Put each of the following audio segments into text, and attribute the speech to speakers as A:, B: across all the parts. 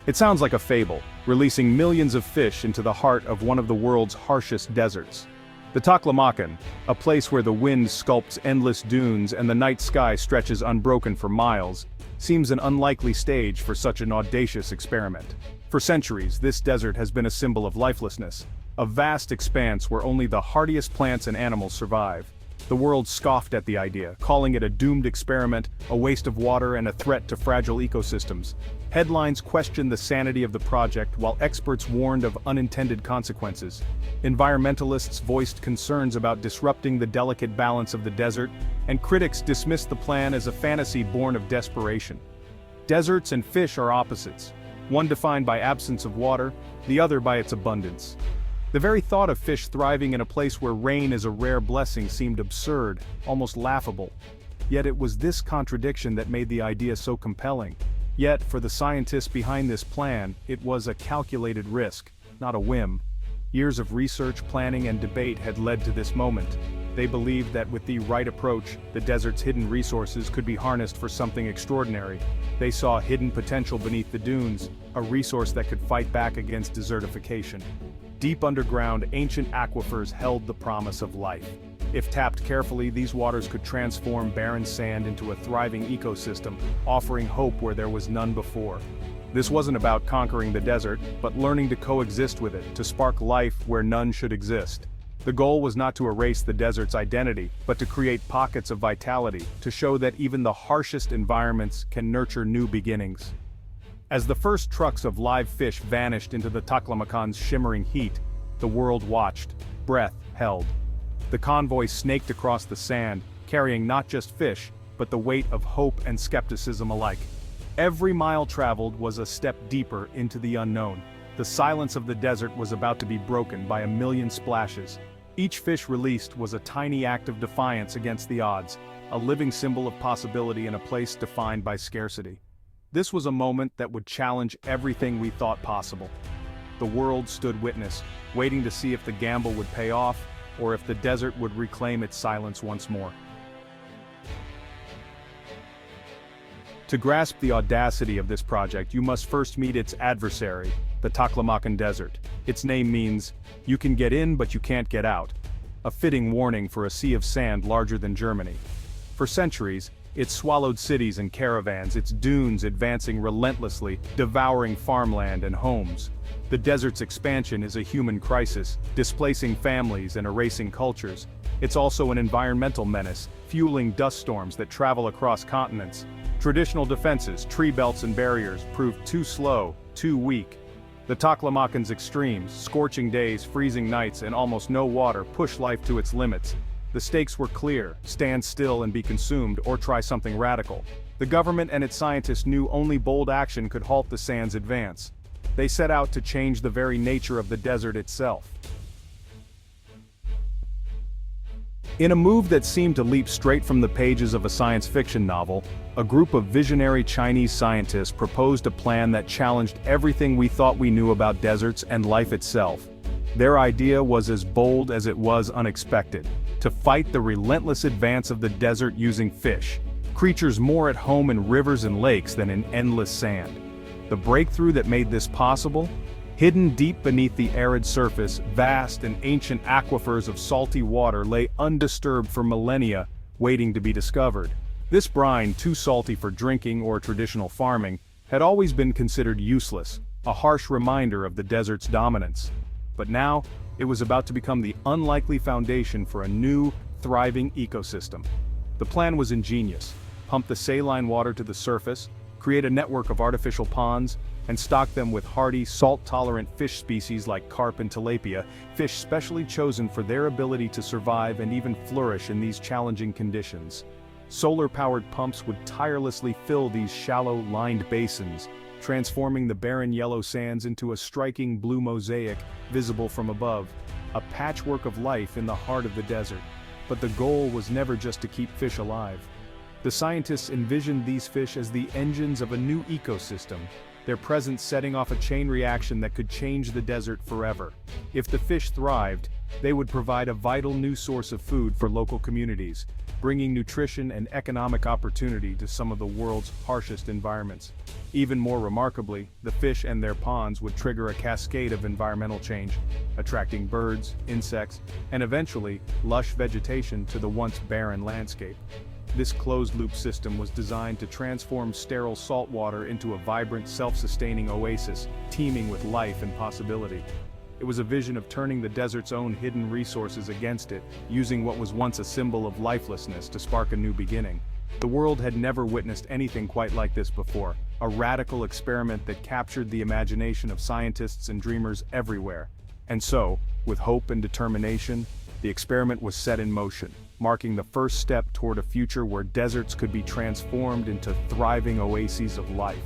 A: It sounds like a fable, releasing millions of fish into the heart of one of the world's harshest deserts. The Taklamakan, a place where the wind sculpts endless dunes and the night sky stretches unbroken for miles, seems an unlikely stage for such an audacious experiment. For centuries, this desert has been a symbol of lifelessness, a vast expanse where only the hardiest plants and animals survive. The world scoffed at the idea, calling it a doomed experiment, a waste of water and a threat to fragile ecosystems. Headlines questioned the sanity of the project while experts warned of unintended consequences. Environmentalists voiced concerns about disrupting the delicate balance of the desert, and critics dismissed the plan as a fantasy born of desperation. Deserts and fish are opposites, one defined by absence of water, the other by its abundance. The very thought of fish thriving in a place where rain is a rare blessing seemed absurd, almost laughable. Yet it was this contradiction that made the idea so compelling. Yet, for the scientists behind this plan, it was a calculated risk, not a whim. Years of research, planning, and debate had led to this moment. They believed that with the right approach, the desert's hidden resources could be harnessed for something extraordinary. They saw hidden potential beneath the dunes, a resource that could fight back against desertification. Deep underground, ancient aquifers held the promise of life. If tapped carefully, these waters could transform barren sand into a thriving ecosystem, offering hope where there was none before. This wasn't about conquering the desert, but learning to coexist with it, to spark life where none should exist. The goal was not to erase the desert's identity, but to create pockets of vitality, to show that even the harshest environments can nurture new beginnings. As the first trucks of live fish vanished into the Taklamakan's shimmering heat, the world watched, breath held. The convoy snaked across the sand, carrying not just fish, but the weight of hope and skepticism alike. Every mile traveled was a step deeper into the unknown. The silence of the desert was about to be broken by a million splashes. Each fish released was a tiny act of defiance against the odds, a living symbol of possibility in a place defined by scarcity. This was a moment that would challenge everything we thought possible. The world stood witness, waiting to see if the gamble would pay off, or if the desert would reclaim its silence once more. To grasp the audacity of this project, you must first meet its adversary, the Taklamakan Desert. Its name means, "You can get in but you can't get out," a fitting warning for a sea of sand larger than Germany. For centuries, it swallowed cities and caravans, its dunes advancing relentlessly, devouring farmland and homes. The desert's expansion is a human crisis, displacing families and erasing cultures. It's also an environmental menace, fueling dust storms that travel across continents. Traditional defenses, tree belts and barriers, proved too slow, too weak. The Taklamakan's extremes, scorching days, freezing nights, and almost no water pushed life to its limits. The stakes were clear: stand still and be consumed, or try something radical. The government and its scientists knew only bold action could halt the sand's advance. They set out to change the very nature of the desert itself. In a move that seemed to leap straight from the pages of a science fiction novel, a group of visionary Chinese scientists proposed a plan that challenged everything we thought we knew about deserts and life itself. Their idea was as bold as it was unexpected: to fight the relentless advance of the desert using fish, creatures more at home in rivers and lakes than in endless sand. The breakthrough that made this possible? Hidden deep beneath the arid surface, vast and ancient aquifers of salty water lay undisturbed for millennia, waiting to be discovered. This brine, too salty for drinking or traditional farming, had always been considered useless, a harsh reminder of the desert's dominance. But now, it was about to become the unlikely foundation for a new, thriving ecosystem. The plan was ingenious: pump the saline water to the surface, create a network of artificial ponds, and stock them with hardy, salt-tolerant fish species like carp and tilapia, fish specially chosen for their ability to survive and even flourish in these challenging conditions. Solar-powered pumps would tirelessly fill these shallow, lined basins, transforming the barren yellow sands into a striking blue mosaic visible from above, a patchwork of life in the heart of the desert. But the goal was never just to keep fish alive. The scientists envisioned these fish as the engines of a new ecosystem, their presence setting off a chain reaction that could change the desert forever. If the fish thrived, they would provide a vital new source of food for local communities, bringing nutrition and economic opportunity to some of the world's harshest environments. Even more remarkably, the fish and their ponds would trigger a cascade of environmental change, attracting birds, insects, and eventually, lush vegetation to the once barren landscape. This closed-loop system was designed to transform sterile saltwater into a vibrant, self-sustaining oasis, teeming with life and possibility. It was a vision of turning the desert's own hidden resources against it, using what was once a symbol of lifelessness to spark a new beginning. The world had never witnessed anything quite like this before, a radical experiment that captured the imagination of scientists and dreamers everywhere. And so, with hope and determination, the experiment was set in motion, marking the first step toward a future where deserts could be transformed into thriving oases of life.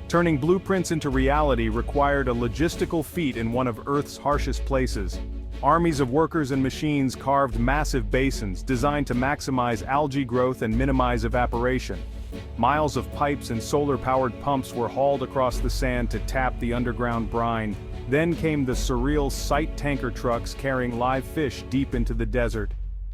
A: Turning blueprints into reality required a logistical feat in one of Earth's harshest places. Armies of workers and machines carved massive basins designed to maximize algae growth and minimize evaporation. Miles of pipes and solar-powered pumps were hauled across the sand to tap the underground brine. Then came the surreal sight tanker trucks carrying live fish deep into the desert.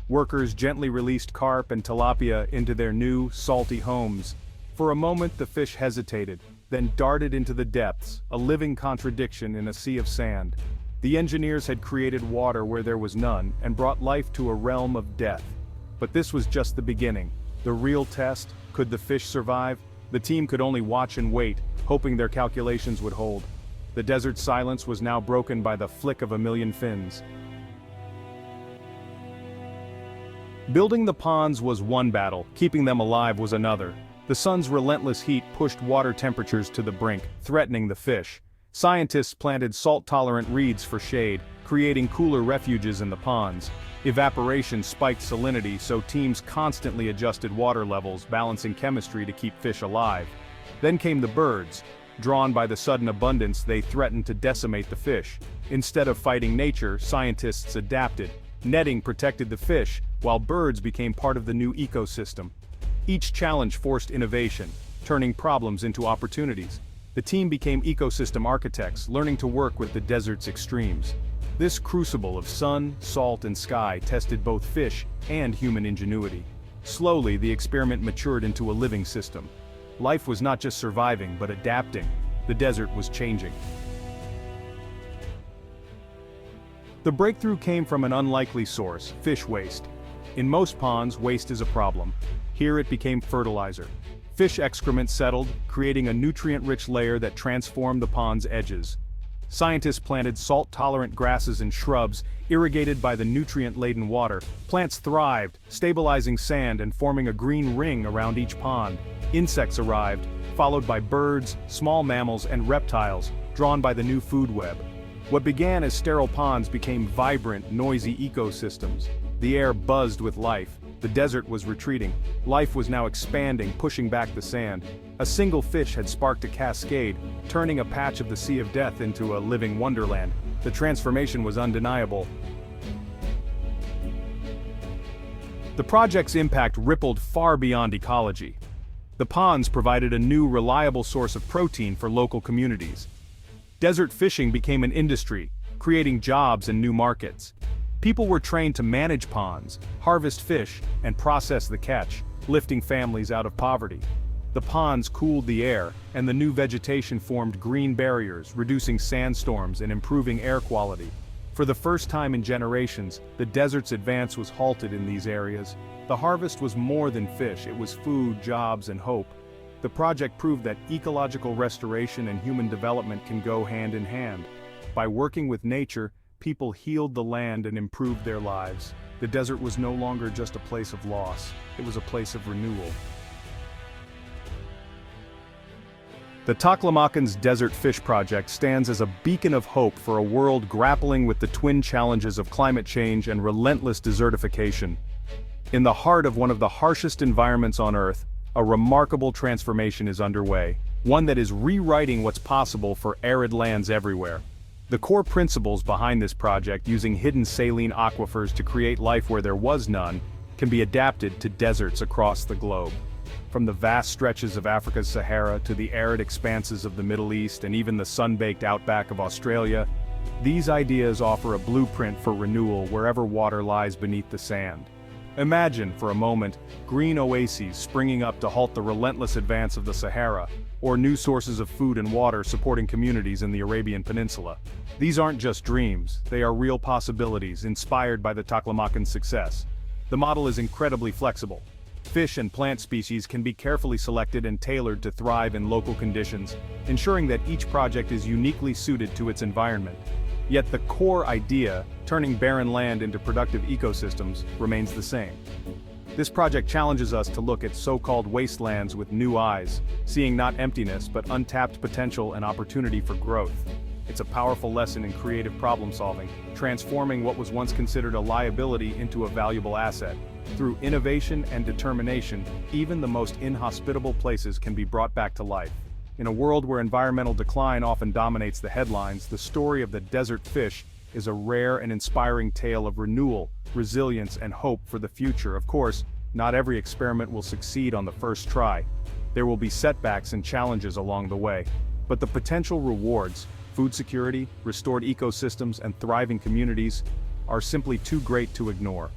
A: Workers gently released carp and tilapia into their new, salty homes. For a moment the fish hesitated, then darted into the depths, a living contradiction in a sea of sand. The engineers had created water where there was none, and brought life to a realm of death. But this was just the beginning. The real test, could the fish survive? The team could only watch and wait, hoping their calculations would hold. The desert silence was now broken by the flick of a million fins. Building the ponds was one battle, keeping them alive was another. The sun's relentless heat pushed water temperatures to the brink, threatening the fish. Scientists planted salt-tolerant reeds for shade, creating cooler refuges in the ponds. Evaporation spiked salinity, so teams constantly adjusted water levels, balancing chemistry to keep fish alive. Then came the birds. Drawn by the sudden abundance, they threatened to decimate the fish. Instead of fighting nature, scientists adapted. Netting protected the fish, while birds became part of the new ecosystem. Each challenge forced innovation, turning problems into opportunities. The team became ecosystem architects, learning to work with the desert's extremes. This crucible of sun, salt, and sky tested both fish and human ingenuity. Slowly, the experiment matured into a living system. Life was not just surviving, but adapting. The desert was changing. The breakthrough came from an unlikely source: fish waste. In most ponds, waste is a problem. Here it became fertilizer. Fish excrement settled, creating a nutrient-rich layer that transformed the pond's edges. Scientists planted salt-tolerant grasses and shrubs, irrigated by the nutrient-laden water. Plants thrived, stabilizing sand and forming a green ring around each pond. Insects arrived, followed by birds, small mammals, and reptiles, drawn by the new food web. What began as sterile ponds became vibrant, noisy ecosystems. The air buzzed with life. The desert was retreating. Life was now expanding, pushing back the sand. A single fish had sparked a cascade, turning a patch of the Sea of Death into a living wonderland. The transformation was undeniable. The project's impact rippled far beyond ecology. The ponds provided a new, reliable source of protein for local communities. Desert fishing became an industry, creating jobs and new markets. People were trained to manage ponds, harvest fish, and process the catch, lifting families out of poverty. The ponds cooled the air, and the new vegetation formed green barriers, reducing sandstorms and improving air quality. For the first time in generations, the desert's advance was halted in these areas. The harvest was more than fish, it was food, jobs, and hope. The project proved that ecological restoration and human development can go hand in hand. By working with nature, people healed the land and improved their lives. The desert was no longer just a place of loss, it was a place of renewal. The Taklamakan's Desert Fish Project stands as a beacon of hope for a world grappling with the twin challenges of climate change and relentless desertification. In the heart of one of the harshest environments on Earth, a remarkable transformation is underway, one that is rewriting what's possible for arid lands everywhere. The core principles behind this project, using hidden saline aquifers to create life where there was none, can be adapted to deserts across the globe. From the vast stretches of Africa's Sahara to the arid expanses of the Middle East and even the sun-baked outback of Australia, These ideas offer a blueprint for renewal wherever water lies beneath the sand. Imagine, for a moment, green oases springing up to halt the relentless advance of the Sahara, or new sources of food and water supporting communities in the Arabian Peninsula. These aren't just dreams, they are real possibilities inspired by the Taklamakan's success. The model is incredibly flexible. Fish and plant species can be carefully selected and tailored to thrive in local conditions, ensuring that each project is uniquely suited to its environment. Yet the core idea, turning barren land into productive ecosystems, remains the same. This project challenges us to look at so-called wastelands with new eyes, seeing not emptiness but untapped potential and opportunity for growth. It's a powerful lesson in creative problem-solving, transforming what was once considered a liability into a valuable asset. Through innovation and determination, even the most inhospitable places can be brought back to life. In a world where environmental decline often dominates the headlines, the story of the desert fish is a rare and inspiring tale of renewal, resilience, and hope for the future. Of course, not every experiment will succeed on the first try. There will be setbacks and challenges along the way. But the potential rewards, food security, restored ecosystems, and thriving communities, are simply too great to ignore.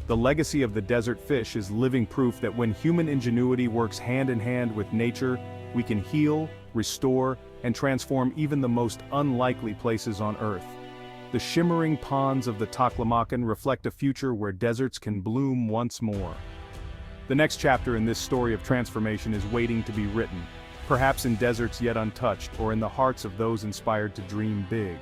A: The legacy of the desert fish is living proof that when human ingenuity works hand in hand with nature, we can heal, restore, and transform even the most unlikely places on Earth. The shimmering ponds of the Taklamakan reflect a future where deserts can bloom once more. The next chapter in this story of transformation is waiting to be written, perhaps in deserts yet untouched or in the hearts of those inspired to dream big.